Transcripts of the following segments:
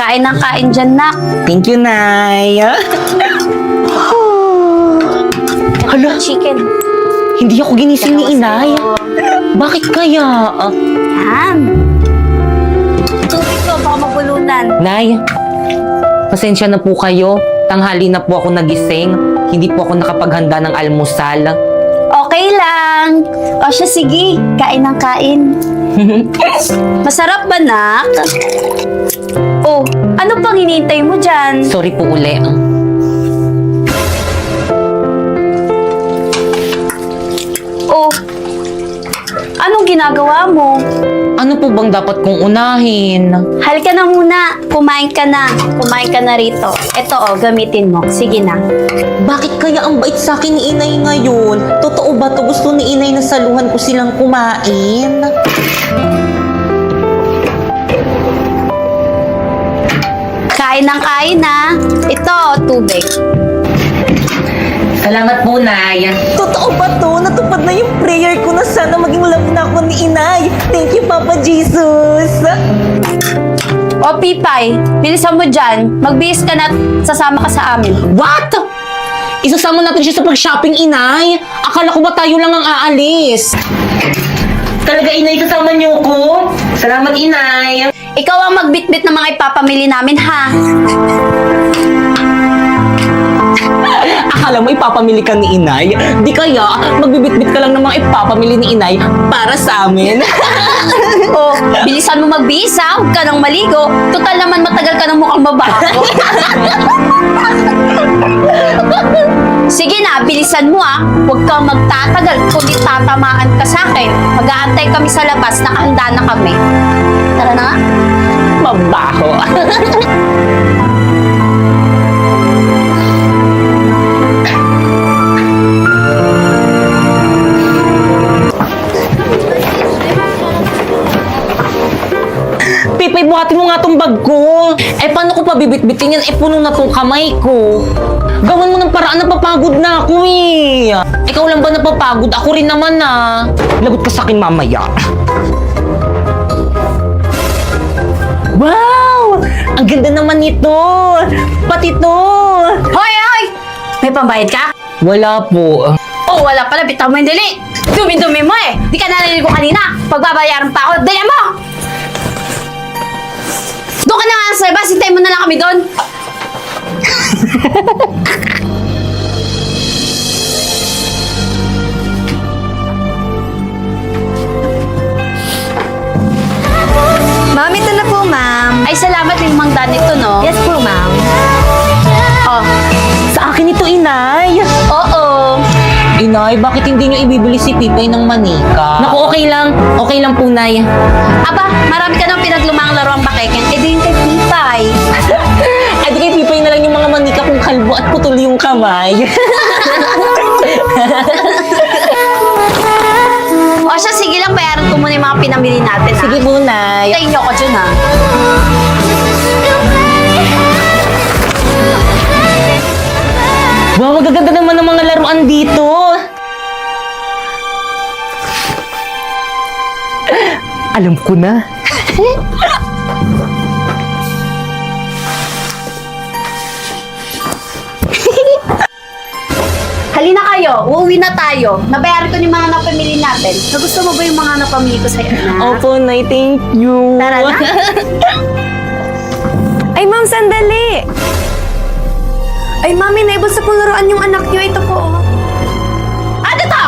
Kain ng kain dyan, nak. Thank you, Nay. Hala, Chicken. hindi ako ginising ni Inay. Bakit kaya? Yan. Tubig ko, baka mabulunan. Nay, pasensya na po kayo. Tanghali na po ako nagising. Hindi po ako nakapaghanda ng almusal. Okay lang. O siya, sige. Kain ng kain. Masarap ba, nak? Oh, ano pang hinihintay mo dyan? Sorry po uli. Oh, anong ginagawa mo? Ano po bang dapat kong unahin? Halika na muna. Kumain ka na. Kumain ka na rito. Ito, oh, gamitin mo. Sige na. Bakit kaya ang bait sa akin ni Inay ngayon? Totoo ba to? Gusto ni Inay na saluhan ko silang kumain? Kain ng kain, na. Ito, tubig. Salamat po, Nay. Totoo ba to? Natupad na yung prayer ko na sana maging love na ako ni Inay. Thank you, Papa Jesus. O, Pipay, bilisan mo dyan. Magbihis ka na at sasama ka sa amin. What? Isasama natin siya sa pag-shopping, Inay. Akala ko ba tayo lang ang aalis? Talaga, Inay, kasama niyo ko? Salamat, Inay. Ikaw ang magbitbit ng mga ipapamili namin, ha? Akala mo ipapamili ka ni Inay? Di kaya, magbibitbit ka lang ng mga ipapamili ni Inay para sa amin. O, bilisan mo magbihis, ha? Huwag ka nang maligo. Total naman matagal ka ng mukhang babago. Sige na, bilisan mo, ha? Huwag kang magtatagal, kundi tatamaan ka sa akin. Mag-aantay kami sa labas, nakahanda na kami. Tara na nga. Mabaho. Pipay, buhatin mo nga tong bag ko. Eh, paano ko pa bibitbitin yan? Eh, puno na tong kamay ko. Gawan mo ng paraan, napapagod na ako eh. Ikaw lang ba napapagod? Ako rin naman ah. Lagot ka sa akin mamaya. Wow! Ang ganda naman nito! Pati to! Hoy, hoy! May pambayad ka? Wala po. Oh, wala pala. Bitaw mo yung dali. Dumi-dumi mo eh. Di ka naliligo kanina. Pagbabayaran pa ako. Dali mo! Doon ka na nga sa labas. Hintayin mo na lang kami doon. Ma'am, ito na po, ma'am. Ay, salamat yung mang nito, no? Yes po, ma'am. Oh, Sa akin ito, Inay! oo. Inay, bakit hindi nyo ibibili si Pipay ng manika? Naku, okay lang. Okay lang po, Nay. Aba, marami ka nang pinaglumang laro ang bakeken. Eh, di yung kay Pipay. Ay, di kay Pipay na lang yung mga manika kung kalbo at putol yung kamay. O siya, sige lang, bayaran ko muna yung mga pinamili natin, ha? Sige po, Nay. Hintayin niyo ako dyan, ha? Wow, magaganda naman ng mga laruan dito. Alam ko na. Halina kayo, uuwi na tayo. Nabayaran ko yung mga napamili natin. Nagusto mo ba yung mga napamili ko sa'yo, na? Opo, Nay. Thank you. Tara na. Ay, ma'am, sandali. Ay, mami, naibos sa laruan yung anak niyo. Ito po, oh. Ano to?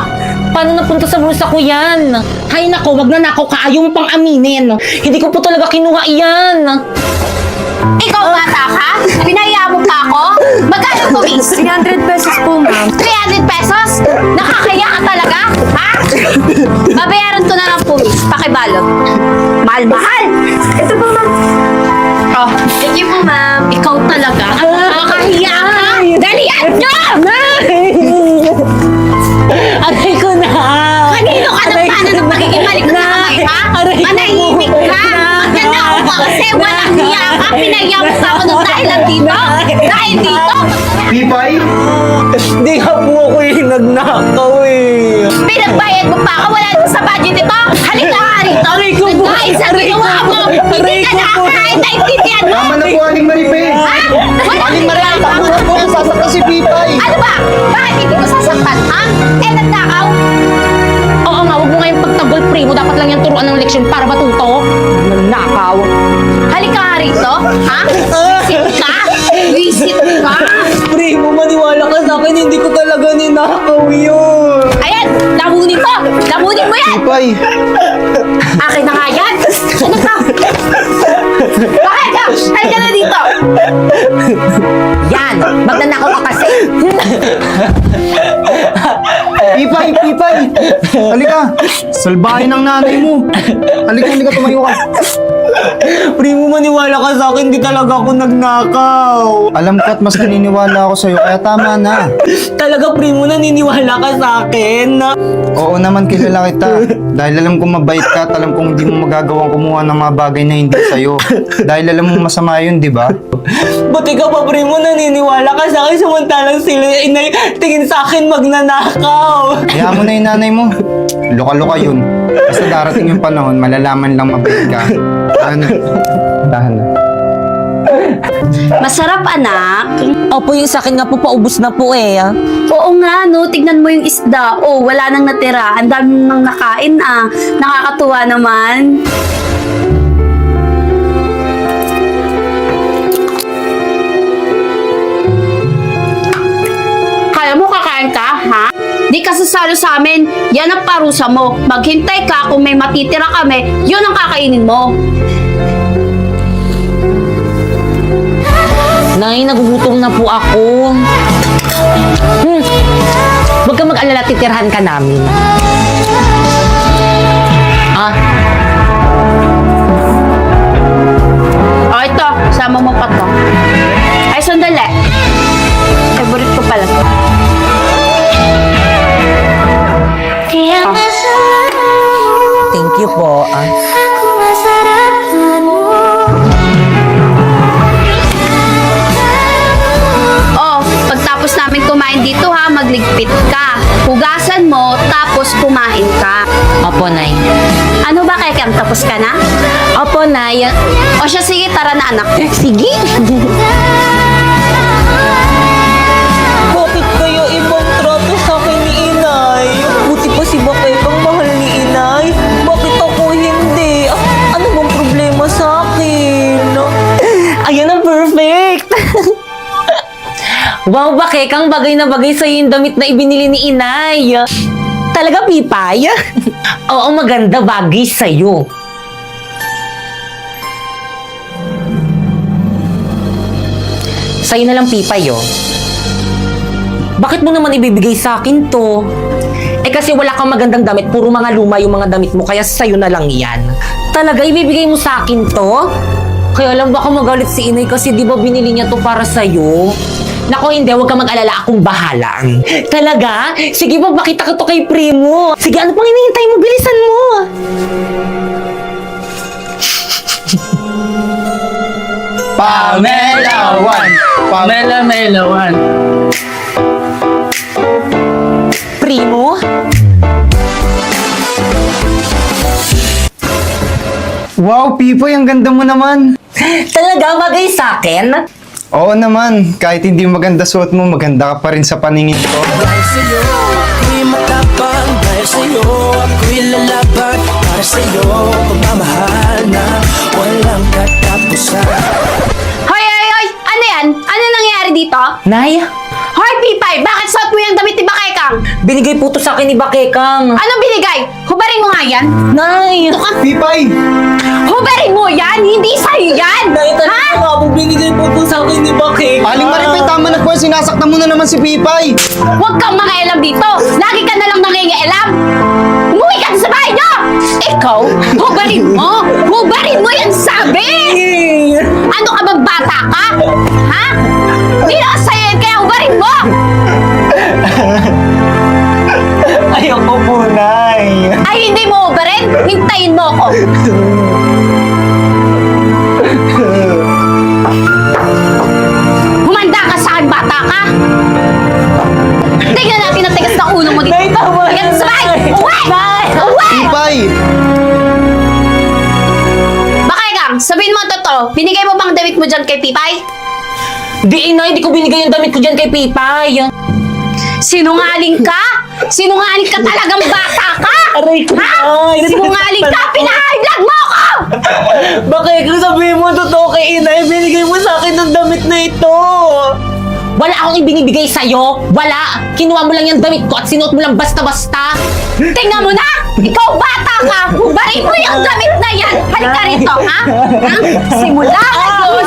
Paano napunta sa bulsa ko yan? Hay nako, wag na nakaw ka. Ayaw mo pang aminin. Hindi ko po talaga kinuha iyan. Ikaw bata ka? Pinaya mo pa ako? Magkano po, miss? 300 pesos po, ma'am. 300 pesos? Nakakaya ka talaga? Ha? Babayaran ko na lang po, miss. Pakibalot. Mahal-mahal! Ito po, ma'am. Oh, Thank you po, ma'am. ikaw talaga. Nakakahiya ka! Dalian nyo! Aray ko na! Kanina Malayo ka ng paano ng pagkikibalik na kamay, ha? Aray ko. Manahimik ka! Magnanakaw ka kasi walang hiya ka! Pinaya mo sa ako ng dahilan dito! Dahil dito! Pipay? Di nga po ako yung nagnakaw eh. Pinagbayad mo pa ako! Wala nang sa budget ito! Halika ka rito! Aray ko po! Dahil sa Aray ginawa ko mo! po! Hindi Aray ka ko po! nakakain! Naintindihan mo! Tama na po, Aling Maripe! Ha? Wala Aling Maripe, tama na po! Sasaktan si Pipay! Ano ba? Bakit hindi ko sasaktan, ha? Eh, nagnakaw? Oo nga, huwag mo ngayong pagtanggol, primo. Dapat lang yan turuan ng leksyon para matuto. Nagnakaw. Halika ka rito, ha? Visit ka? Visit ka? Primo, maniwala ka sa akin. Hindi ko talaga ninakaw yun. Ayan! Lamunin mo! Lamunin mo yan! Pipay! Akin na nga yan! Ano ka? Bakit ka? Halika na dito! Yan! Magnanakaw ka kasi. Pipay! Pipay! Halika! Salbahin ang nanay mo! Halika, halika, tumayo ka! Primo, maniwala ka sa akin. Hindi talaga ako nagnakaw. Alam ko at mas naniniwala ako sa'yo, kaya tama na. Talaga, primo, naniniwala ka sa akin. Oo naman, kilala kita. Dahil alam kong mabait ka at alam kong hindi mo magagawang kumuha ng mga bagay na hindi sa'yo. Dahil alam mo masama yun, di ba? Buti ka pa, primo, naniniwala ka sa akin. Samantalang sila inay tingin sa akin magnanakaw. Kaya mo na yung nanay mo. Luka-luka yun. Basta darating yung panahon, malalaman lang mabait ka. Tahan na. Tahan na. Masarap, anak. Opo, yung sa akin nga po, paubos na po eh. Oo nga, no. Tignan mo yung isda. Oh, wala nang natira. Ang dami nang nakain, ah. Nakakatuwa naman. Kaya mo kakain ka, ha? Di ka sasalo sa amin. Yan ang parusa mo. Maghintay ka kung may matitira kami, yun ang kakainin mo. Nay, nagugutom na po ako. Huwag ka mag-alala, titirhan ka namin. Ah, O, ito. Sama mo pa to. Ay, sandali. Favorite ko pala to. thank you po. Oh, pagtapos namin kumain dito ha, magligpit ka. Hugasan mo, tapos kumain ka. Opo, Nay. Ano ba, Kekeng? Tapos ka na? Opo, Nay. O siya, sige, tara na anak. Sige. Bakit kayo ibang trato sa akin ni Inay? Buti pa si Bakay pang mahal ni Inay. Bakit ako hindi? Ano bang problema sa akin? Ayan ang perfect! Wow, Bakay, kang bagay na bagay sa'yo yung damit na ibinili ni Inay. Talaga, Pipay? Oo, maganda bagay sa'yo. Sa'yo na lang, Pipay, oh. Bakit mo naman ibibigay sa akin to? Eh kasi wala kang magandang damit, puro mga luma yung mga damit mo, kaya sa'yo na lang yan. Talaga, ibibigay mo sa akin to? Kaya lang baka magalit si Inay kasi di ba binili niya to para sa'yo? Nako, hindi, huwag kang mag-alala, akong bahala. Talaga? Sige, magpakita ko to kay Primo. Sige, ano pang hinihintay mo? Bilisan mo. Pamelawan! Mela-melawan. Primo? Wow, Pipoy, ang ganda mo naman! Talaga, bagay sa akin? Oo naman, kahit hindi maganda suot mo, maganda ka pa rin sa paningin ko. Dahil sa'yo, ako'y matapang. Dahil sa'yo, ako'y lalaban. Para sa'yo, pagmamahal na walang katapusan. Hoy, hoy, hoy! Ano yan? Ano nangyayari dito? Nay, Hoy, Pipay! Bakit suot mo yung damit ni Bakekang? binigay po to sa akin ni Bakekang. Anong binigay? Hubarin mo nga yan! Nay! Ito ka! Pipay! Hubarin mo yan! Hindi sa'yo yan! Nay, Ha? talaga nga po, binigay po to sa akin ni Bakekang. Aling Maripe, tama na po, sinasaktan mo na naman si Pipay! Huwag kang mangialam dito! Lagi ka na lang nangingialam! Umuwi ka na sa bahay niyo! Ikaw, hubarin mo! Hubarin mo yan sabi! Ano ka bang bata ka? Ha? Hindi na sa'yo yan, kaya hubarin mo! Ayoko po, Nay. Nay! Ay, hindi mo ba rin? Hintayin mo ako. Humanda ka sa akin, bata ka. Tingnan natin ang tigas ng ulo mo dito. Nay, tama Tingnan na, sa bahay! Nay. Uwi! Uwi! Pipay! Baka Egang, sabihin mo ang totoo. Binigay mo bang damit mo dyan kay Pipay? Di, Inay, di ko binigay yung damit ko dyan kay Pipay. Sinungaling ka? Sinungaling ka talagang bata ka! Aray ko, Ha? Nay. Sinungaling ka! Pinahayag mo ako! Bakit kung sabihin mo totoo kay Inay, binigay mo sa akin ng damit na ito? Wala akong ibinibigay sa'yo. Wala. Kinuha mo lang yung damit ko at sinuot mo lang basta-basta. Tingnan mo na! Ikaw bata ka! Hubarin mo yung damit na yan! Halika rito, ha? Ha? Simula ngayon!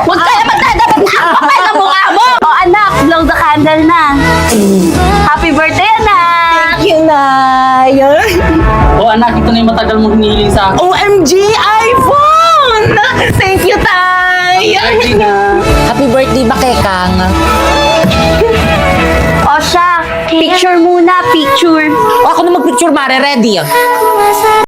Huwag ka na magdadabit na ang kapal ng mukha mo! O anak, blow the candle na. Happy birthday, anak! Thank you, Nay. O anak, ito na yung matagal mong hinihiling sa akin. OMG, iPhone! Thank you, Tay. Ay, na. Happy birthday, Bakekang. O siya, picture muna, picture. O ako na mag-picture, Mare. Ready?